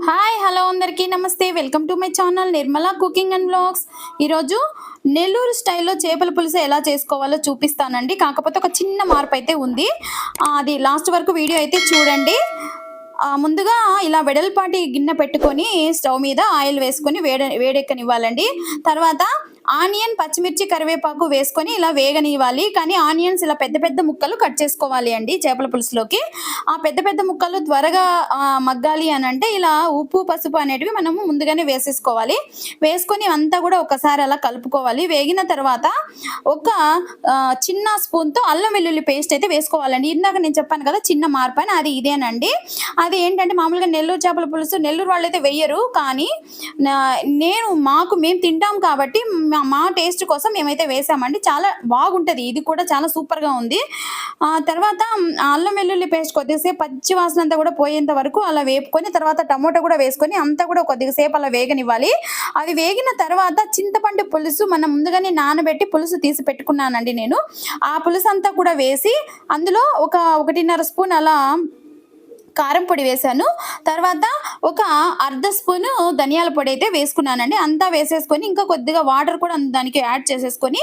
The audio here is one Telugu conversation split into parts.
హాయ్ హలో అందరికీ నమస్తే. Welcome to my channel Nirmala cooking and vlogs. ఈరోజు నెల్లూరు స్టైల్లో చేపల పులుసు ఎలా చేసుకోవాలో చూపిస్తానండి. కాకపోతే ఒక చిన్న మార్పు అయితే ఉంది. అది లాస్ట్ వరకు వీడియో అయితే చూడండి. ముందుగా ఇలా వెడల్పాటి గిన్నె పెట్టుకొని స్టవ్ మీద ఆయిల్ వేసుకొని వేడెక్కనివ్వాలండి. తర్వాత ఆనియన్, పచ్చిమిర్చి, కరివేపాకు వేసుకొని ఇలా వేగనివ్వాలి. కానీ ఆనియన్స్ ఇలా పెద్ద పెద్ద ముక్కలు కట్ చేసుకోవాలి అండి చేపల పులుసులోకి. ఆ పెద్ద పెద్ద ముక్కలు త్వరగా మగ్గాలి అని అంటే ఇలా ఉప్పు, పసుపు అనేటివి మనము ముందుగానే వేసేసుకోవాలి. వేసుకొని అంతా కూడా ఒకసారి అలా కలుపుకోవాలి. వేగిన తర్వాత ఒక చిన్న స్పూన్తో అల్లం వెల్లుల్లి పేస్ట్ అయితే వేసుకోవాలండి. ఇందాక నేను చెప్పాను కదా చిన్న మార్పు అని, అది ఇదేనండి. అది ఏంటంటే మామూలుగా నెల్లూరు చేపల పులుసు నెల్లూరు వాళ్ళైతే వెయ్యరు, కానీ మేము తింటాం కాబట్టి మా టేస్ట్ కోసం మేమైతే వేసామండి. చాలా బాగుంటుంది, ఇది కూడా చాలా సూపర్గా ఉంది. తర్వాత అల్లం వెల్లుల్లి పేస్ట్ కొద్దిసేపు పచ్చి వాసన అంతా కూడా పోయేంత వరకు అలా వేపుకొని తర్వాత టమోటా కూడా వేసుకొని అంతా కూడా కొద్దిసేపు అలా వేగనివ్వాలి. అది వేగిన తర్వాత చింతపండు పులుసు మనం ముందుగానే నానబెట్టి పులుసు తీసి పెట్టుకున్నానండి నేను. ఆ పులుసు అంతా కూడా వేసి అందులో 1.5 స్పూన్ అలా కారం పొడి వేసాను. తర్వాత ఒక అర్ధ స్పూను ధనియాల పొడి అయితే వేసుకున్నానండి. అంతా వేసేసుకొని ఇంకా కొద్దిగా వాటర్ కూడా దానికి యాడ్ చేసేసుకొని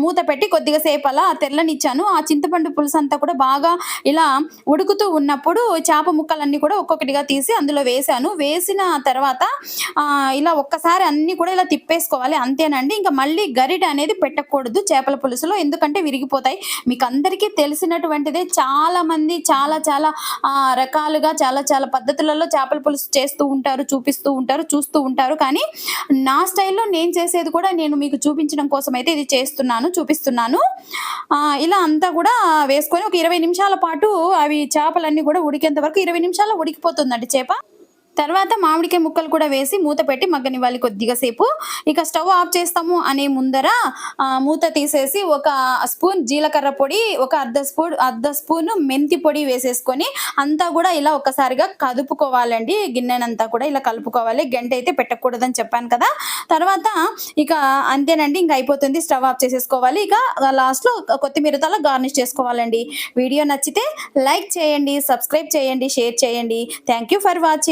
మూత పెట్టి కొద్దిగా సేపు అలా తెల్లనిచ్చాను. ఆ చింతపండు పులుసు అంతా కూడా బాగా ఇలా ఉడుకుతూ ఉన్నప్పుడు చేప ముక్కలన్నీ కూడా ఒక్కొక్కటిగా తీసి అందులో వేసాను. వేసిన తర్వాత ఇలా ఒక్కసారి అన్నీ కూడా ఇలా తిప్పేసుకోవాలి, అంతేనండి. ఇంకా మళ్ళీ గరిట అనేది పెట్టకూడదు చేపల పులుసులో, ఎందుకంటే విరిగిపోతాయి. మీకు అందరికీ తెలిసినటువంటిదే. చాలామంది చాలా చాలా రకాలుగా చాలా చాలా పద్ధతులలో చేపల పులుసు చేస్తూ ఉంటారు, చూపిస్తూ ఉంటారు, చూస్తూ ఉంటారు. కానీ నా స్టైల్లో నేను చేసేది కూడా నేను మీకు చూపించడం కోసం అయితే ఇది చూపిస్తున్నాను. ఇలా అంతా కూడా వేసుకొని ఒక 20 నిమిషాల పాటు అవి చేపలన్నీ కూడా ఉడికేంత వరకు 20 నిమిషాల్లో ఉడికిపోతుందండి చేప. తర్వాత మామిడికాయ ముక్కలు కూడా వేసి మూత పెట్టి మగ్గనివ్వాలి కొద్దిగా సేపు. ఇక స్టవ్ ఆఫ్ చేస్తాము అనే ముందర మూత తీసేసి ఒక స్పూన్ జీలకర్ర పొడి, ఒక అర్ధ స్పూన్ మెంతి పొడి వేసేసుకొని అంతా కూడా ఇలా ఒక్కసారిగా కదుపుకోవాలండి. గిన్నెనంతా కూడా ఇలా కలుపుకోవాలి. గంట అయితే పెట్టకూడదని చెప్పాను కదా. తర్వాత ఇక అంతేనండి, ఇంకా అయిపోతుంది. స్టవ్ ఆఫ్ చేసేసుకోవాలి. ఇక లాస్ట్లో కొత్తిమీరతో గార్నిష్ చేసుకోవాలండి. వీడియో నచ్చితే లైక్ చేయండి, సబ్స్క్రైబ్ చేయండి, షేర్ చేయండి. Thank you for watching.